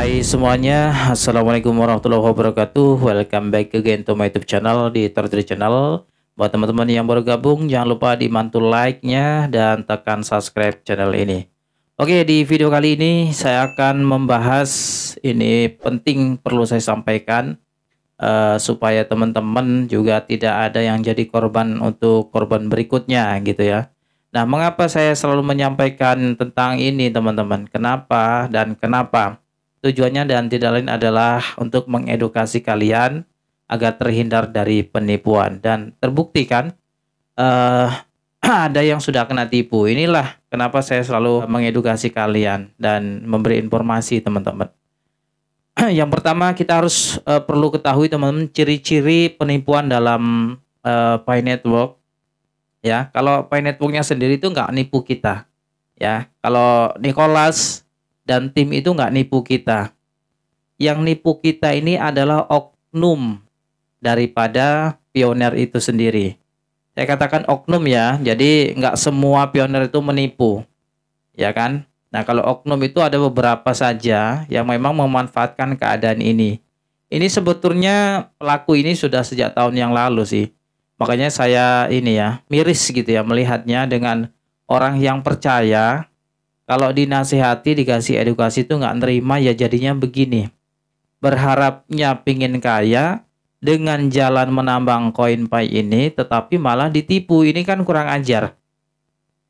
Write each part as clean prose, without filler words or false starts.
Hai semuanya, Assalamualaikum warahmatullahi wabarakatuh. Welcome back again to my YouTube channel di Tertri Channel. Buat teman-teman yang baru gabung, jangan lupa dibantu like-nya dan tekan subscribe channel ini. Oke, di video kali ini saya akan membahas ini penting perlu saya sampaikan supaya teman-teman juga tidak ada yang jadi korban untuk korban berikutnya gitu ya. Nah, mengapa saya selalu menyampaikan tentang ini teman-teman? Kenapa dan kenapa? Tujuannya dan tidak lain adalah untuk mengedukasi kalian agar terhindar dari penipuan. Dan terbukti kan ada yang sudah kena tipu. Inilah kenapa saya selalu mengedukasi kalian dan memberi informasi teman-teman. Yang pertama kita harus perlu ketahui teman-teman ciri-ciri penipuan dalam Pi Network. Ya, kalau Pi Networknya sendiri itu nggak nipu kita. Ya, kalau Nicholas dan tim itu nggak nipu kita. Yang nipu kita ini adalah oknum daripada pioner itu sendiri. Saya katakan oknum ya, jadi nggak semua pioner itu menipu, ya kan? Nah, kalau oknum itu ada beberapa saja yang memang memanfaatkan keadaan ini. Ini sebetulnya pelaku ini sudah sejak tahun yang lalu sih. Makanya saya ini ya, miris gitu ya melihatnya dengan orang yang percaya. Kalau dinasihati, dikasih edukasi itu nggak nerima ya jadinya begini. Berharapnya pingin kaya dengan jalan menambang koin Pi ini tetapi malah ditipu. Ini kan kurang ajar.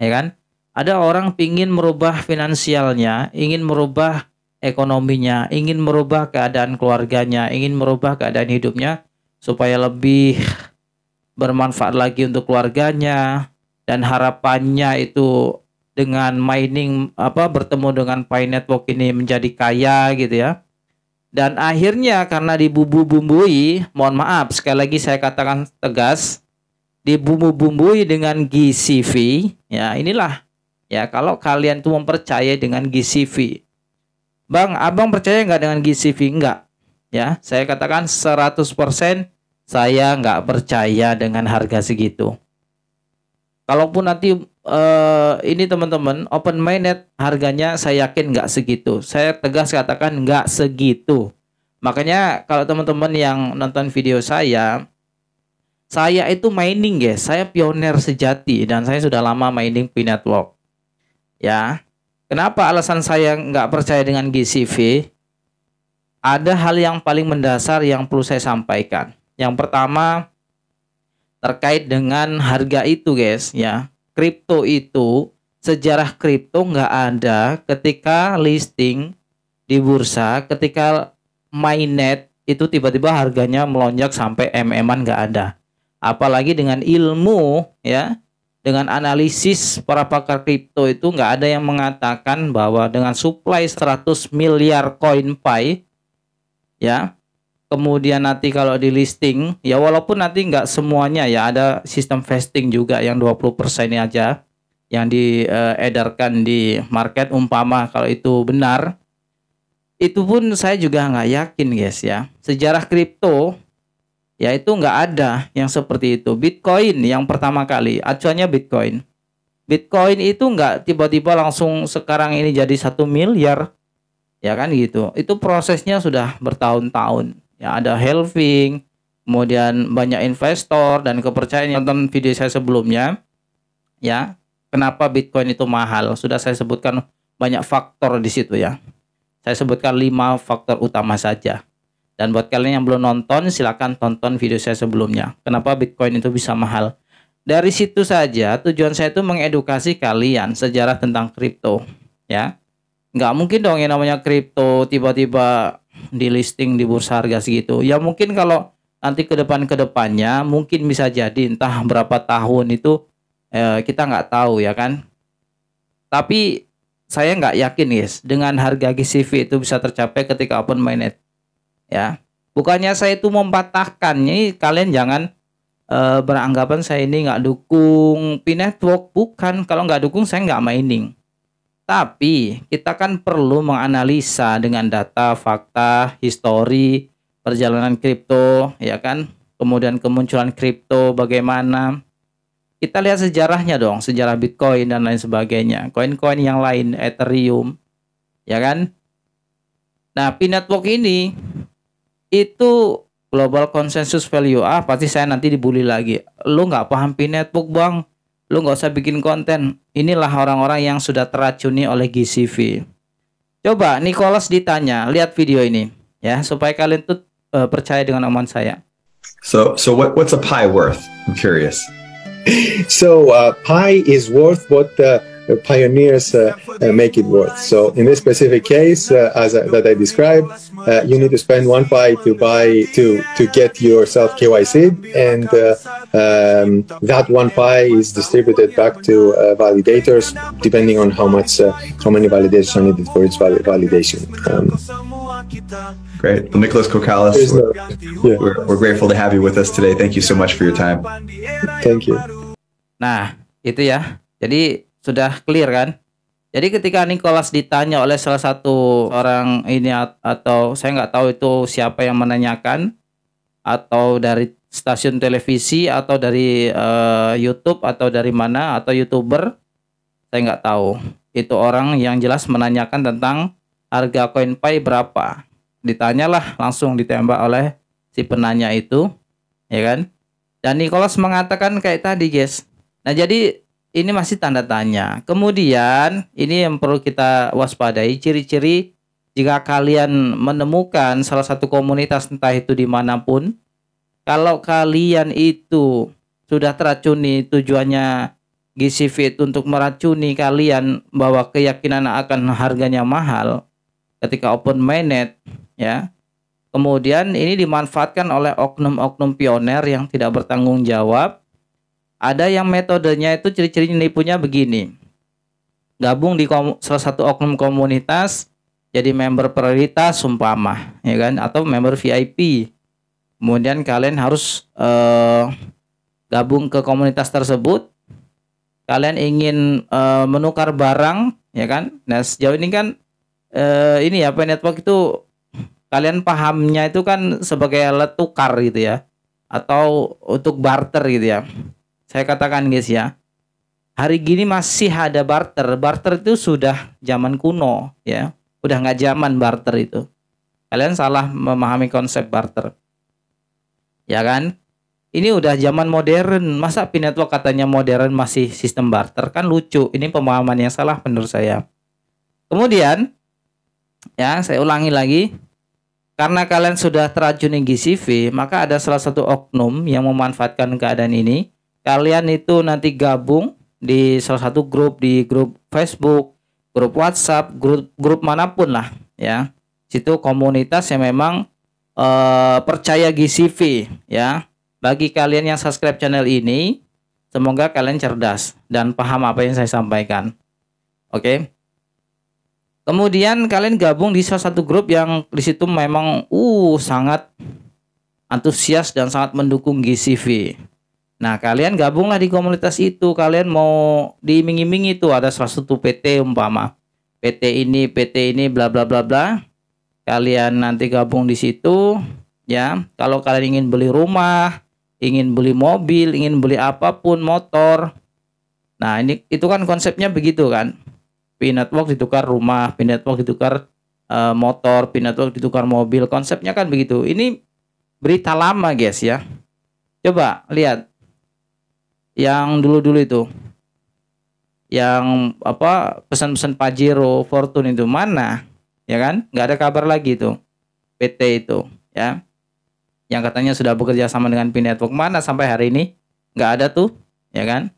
Ya kan? Ada orang pingin merubah finansialnya, ingin merubah ekonominya, ingin merubah keadaan keluarganya, ingin merubah keadaan hidupnya supaya lebih bermanfaat lagi untuk keluarganya dan harapannya itu dengan mining bertemu dengan Pi Network ini menjadi kaya gitu ya. Dan akhirnya karena dibumbu-bumbui, mohon maaf sekali lagi saya katakan tegas, dibumbu-bumbui dengan GCV, ya inilah ya kalau kalian tuh mempercayai dengan GCV. Bang, abang percaya nggak dengan GCV? Enggak. Ya, saya katakan 100% saya nggak percaya dengan harga segitu. Kalaupun nanti ini teman-teman open mainnet harganya saya yakin nggak segitu. Saya tegas katakan nggak segitu. Makanya kalau teman-teman yang nonton video saya itu mining guys. Saya pioner sejati dan saya sudah lama mining Pi Network. Ya, kenapa alasan saya nggak percaya dengan GCV? Ada hal yang paling mendasar yang perlu saya sampaikan. Yang pertama terkait dengan harga itu guys ya. Kripto itu, sejarah kripto nggak ada ketika listing di bursa, ketika mainnet itu tiba-tiba harganya melonjak sampai MM-an nggak ada. Apalagi dengan ilmu ya, dengan analisis para pakar kripto itu nggak ada yang mengatakan bahwa dengan supply 100 miliar koin Pi ya, kemudian nanti kalau di listing, ya walaupun nanti nggak semuanya ya, ada sistem vesting juga yang 20% aja yang diedarkan di market umpama kalau itu benar. Itu pun saya juga nggak yakin guys ya. Sejarah kripto ya itu nggak ada yang seperti itu. Bitcoin yang pertama kali, acuannya Bitcoin. Bitcoin itu nggak tiba-tiba langsung sekarang ini jadi 1 miliar. Ya kan gitu. Itu prosesnya sudah bertahun-tahun. Ya, ada halving, kemudian banyak investor dan kepercayaan. Nonton video saya sebelumnya, ya, kenapa Bitcoin itu mahal? Sudah saya sebutkan banyak faktor di situ ya. Saya sebutkan 5 faktor utama saja. Dan buat kalian yang belum nonton, silakan tonton video saya sebelumnya. Kenapa Bitcoin itu bisa mahal? Dari situ saja tujuan saya itu mengedukasi kalian sejarah tentang kripto, ya. Nggak mungkin dong yang namanya kripto tiba-tiba di listing di bursa harga segitu. Ya mungkin kalau nanti ke depannya mungkin bisa jadi entah berapa tahun itu kita nggak tahu ya kan. Tapi saya nggak yakin guys dengan harga GCV itu bisa tercapai ketika open mainnet. Ya, bukannya saya itu mematahkan. Ini kalian jangan beranggapan saya ini nggak dukung Pi Network. Bukan, kalau nggak dukung saya nggak mining. Tapi kita kan perlu menganalisa dengan data, fakta, histori, perjalanan kripto, ya kan? Kemudian kemunculan kripto bagaimana? Kita lihat sejarahnya dong, sejarah Bitcoin dan lain sebagainya. Koin-koin yang lain, Ethereum, ya kan? Nah, P-network ini itu global consensus value. Pasti saya nanti dibully lagi. Lu nggak paham P-network, Bang. Lu nggak usah bikin konten. Inilah orang-orang yang sudah teracuni oleh GCV. Coba Nicholas ditanya, lihat video ini ya, supaya kalian tuh percaya dengan omongan saya. So what's a pie worth? I'm curious. So pi is worth what the pioneers make it worth. So in this specific case, that I described, you need to spend 1 pi to get yourself KYC, and that 1 pi is distributed back to validators depending on how many validators are needed for each validation. Great. Well, Nicholas Kokalis, we're grateful to have you with us today. Thank you so much for your time. Thank you. Nah, itu ya. Jadi sudah clear kan? Jadi ketika Nicholas ditanya oleh salah satu orang ini, atau saya nggak tahu itu siapa yang menanyakan, atau dari stasiun televisi, atau dari YouTube, atau dari mana, atau YouTuber, saya nggak tahu. Itu orang yang jelas menanyakan tentang harga koin Pi berapa. Ditanyalah, langsung ditembak oleh si penanya itu, ya kan? Dan Nicholas mengatakan kayak tadi, guys. Nah, jadi ini masih tanda tanya. Kemudian ini yang perlu kita waspadai, ciri-ciri jika kalian menemukan salah satu komunitas, entah itu dimanapun, kalau kalian itu sudah teracuni, tujuannya GCV itu untuk meracuni kalian bahwa keyakinan akan harganya mahal ketika open mainnet, ya. Kemudian ini dimanfaatkan oleh oknum-oknum pioner yang tidak bertanggung jawab. Ada yang metodenya itu ciri-ciri nipunya begini. Gabung di salah satu oknum komunitas, jadi member prioritas umpama, ya kan, atau member VIP. Kemudian kalian harus gabung ke komunitas tersebut. Kalian ingin menukar barang, ya kan. Nah, sejauh ini kan ini ya, P-network itu kalian pahamnya itu kan sebagai alat tukar gitu ya, atau untuk barter gitu ya. Saya katakan guys ya, hari gini masih ada barter. Barter itu sudah zaman kuno ya, udah nggak zaman barter itu. Kalian salah memahami konsep barter, ya kan? Ini udah zaman modern. Masa P-network katanya modern masih sistem barter? Kan lucu. Ini pemahaman yang salah menurut saya. Kemudian ya, saya ulangi lagi. Karena kalian sudah teracuni GCV, maka ada salah satu oknum yang memanfaatkan keadaan ini. Kalian itu nanti gabung di salah satu grup, di grup Facebook, grup WhatsApp, grup manapun lah ya. Situ komunitas yang memang percaya GCV ya. Bagi kalian yang subscribe channel ini, semoga kalian cerdas dan paham apa yang saya sampaikan. Oke. Kemudian kalian gabung di salah satu grup yang di situ memang sangat antusias dan sangat mendukung GCV. Nah, kalian gabunglah di komunitas itu. Kalian mau diiming-imingi itu ada salah satu PT umpama. PT ini bla bla bla bla. Kalian nanti gabung di situ ya. Kalau kalian ingin beli rumah, ingin beli mobil, ingin beli apapun, motor. Nah, itu kan konsepnya begitu kan. P-network ditukar rumah, P-network ditukar motor, P-network ditukar mobil. Konsepnya kan begitu. Ini berita lama guys ya. Coba lihat yang dulu-dulu itu, yang apa, pesan-pesan Pajero, Fortune itu mana, ya kan? Nggak ada kabar lagi itu PT itu ya, yang katanya sudah bekerja sama dengan P-network, mana sampai hari ini nggak ada tuh, ya kan?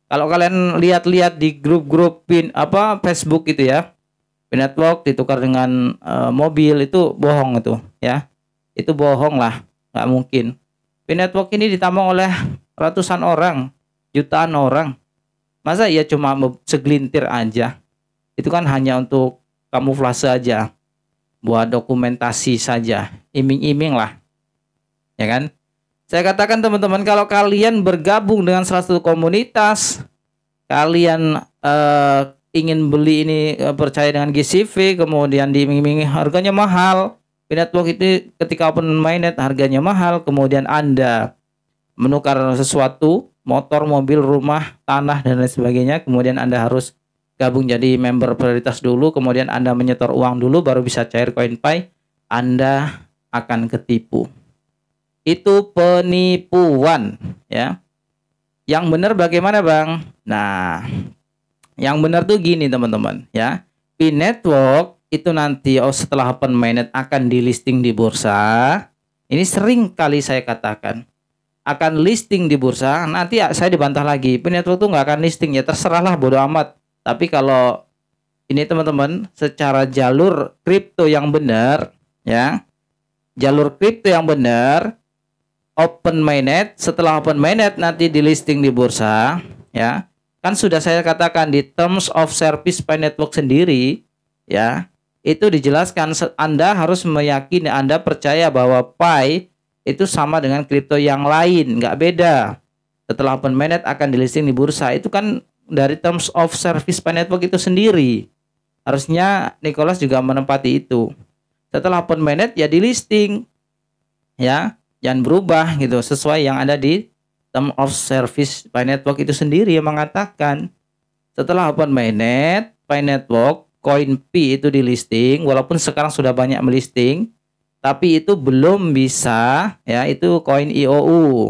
Kalau kalian lihat-lihat di grup-grup Facebook itu ya, P-network ditukar dengan mobil, itu bohong itu ya, itu bohong lah, nggak mungkin. P-network ini ditambah oleh ratusan orang, jutaan orang. Masa iya cuma segelintir aja? Itu kan hanya untuk kamuflase aja, buat dokumentasi saja, iming-iming lah, ya kan? Saya katakan teman-teman, kalau kalian bergabung dengan salah satu komunitas, kalian ingin beli ini, percaya dengan GCV, kemudian diiming-imingi harganya mahal. P-network itu ketika open mainnet harganya mahal, kemudian Anda menukar sesuatu, motor, mobil, rumah, tanah dan lain sebagainya, kemudian Anda harus gabung jadi member prioritas dulu, kemudian Anda menyetor uang dulu baru bisa cair koin Pi, Anda akan ketipu. Itu penipuan ya. Yang benar bagaimana, Bang? Nah, yang benar tuh gini teman-teman ya. Pi Network itu nanti setelah open mainnet akan di listing di bursa. Ini sering kali saya katakan akan listing di bursa. Nanti saya dibantah lagi, Pi Network tuh nggak akan listing. Ya terserahlah, bodo amat. Tapi kalau ini teman-teman, secara jalur kripto yang benar ya, jalur kripto yang benar, open mainnet, setelah open mainnet nanti di listing di bursa ya. Kan sudah saya katakan di terms of service Pi Network sendiri ya, itu dijelaskan Anda harus meyakini, Anda percaya bahwa Pi itu sama dengan kripto yang lain, nggak beda. Setelah open mainnet akan di listing di bursa, itu kan dari terms of service Pi Network itu sendiri. Harusnya Nicholas juga menempati itu. Setelah open mainnet ya di listing ya, jangan berubah gitu, sesuai yang ada di term of service Pi Network itu sendiri yang mengatakan setelah open mainnet Pi Network koin Pi itu di listing, walaupun sekarang sudah banyak melisting, tapi itu belum bisa ya, itu koin IOU.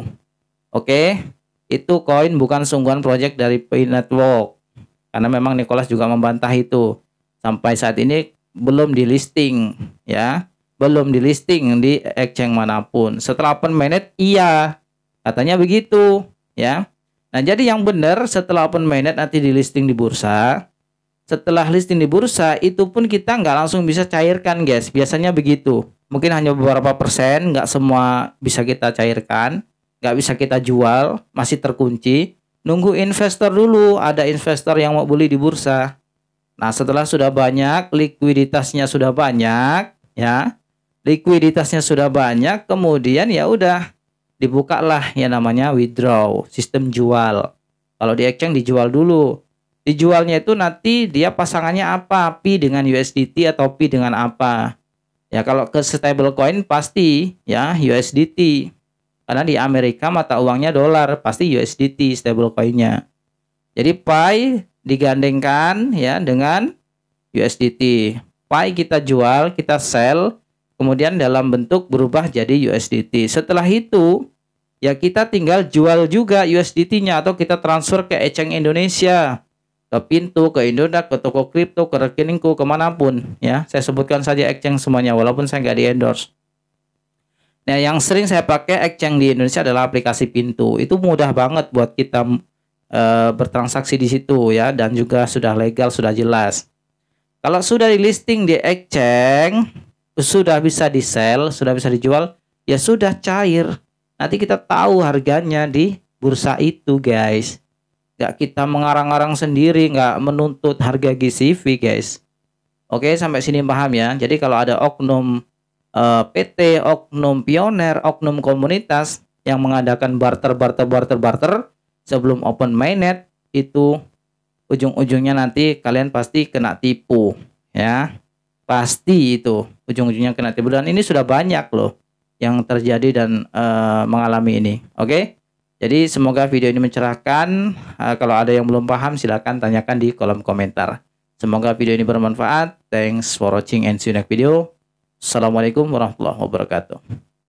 Oke, itu koin bukan sungguhan project dari Pi Network. Karena memang Nicholas juga membantah itu. Sampai saat ini belum di listing ya, belum di listing di exchange manapun. Setelah open mainnet iya, katanya begitu ya. Nah, jadi yang benar setelah open mainnet nanti di listing di bursa. Setelah listing di bursa itu pun kita nggak langsung bisa cairkan, guys. Biasanya begitu. Mungkin hanya beberapa persen, nggak semua bisa kita cairkan, nggak bisa kita jual, masih terkunci. Nunggu investor dulu, ada investor yang mau beli di bursa. Nah, setelah sudah banyak, likuiditasnya sudah banyak, ya, likuiditasnya sudah banyak, kemudian ya udah dibukalah yang namanya withdraw, sistem jual. Kalau di exchange dijual dulu. Dijualnya itu nanti dia pasangannya apa, Pi dengan USDT atau Pi dengan apa. Ya kalau ke stablecoin pasti ya USDT. Karena di Amerika mata uangnya dolar, pasti USDT stablecoinnya. Jadi Pi digandengkan ya dengan USDT. Pi kita jual, kita sell, kemudian dalam bentuk berubah jadi USDT. Setelah itu ya kita tinggal jual juga USDT-nya atau kita transfer ke exchange Indonesia, ke Pintu, ke Indodax, ke toko kripto, ke rekeningku, kemanapun ya. Saya sebutkan saja exchange semuanya walaupun saya nggak di endorse. Nah, yang sering saya pakai exchange di Indonesia adalah aplikasi Pintu. Itu mudah banget buat kita bertransaksi di situ ya, dan juga sudah legal, sudah jelas. Kalau sudah di listing di exchange, sudah bisa di sell, sudah bisa dijual, ya sudah cair. Nanti kita tahu harganya di bursa itu, guys. Nggak kita mengarang-arang sendiri, nggak menuntut harga GCV, guys. Oke, sampai sini paham ya. Jadi kalau ada oknum PT, oknum pioner, oknum komunitas yang mengadakan barter sebelum open mainnet, itu ujung-ujungnya nanti kalian pasti kena tipu ya. Pasti itu ujung-ujungnya kena tipu, dan ini sudah banyak loh yang terjadi dan mengalami ini. Oke. Jadi semoga video ini mencerahkan. Kalau ada yang belum paham silakan tanyakan di kolom komentar. Semoga video ini bermanfaat. Thanks for watching and see you next video. Assalamualaikum warahmatullahi wabarakatuh.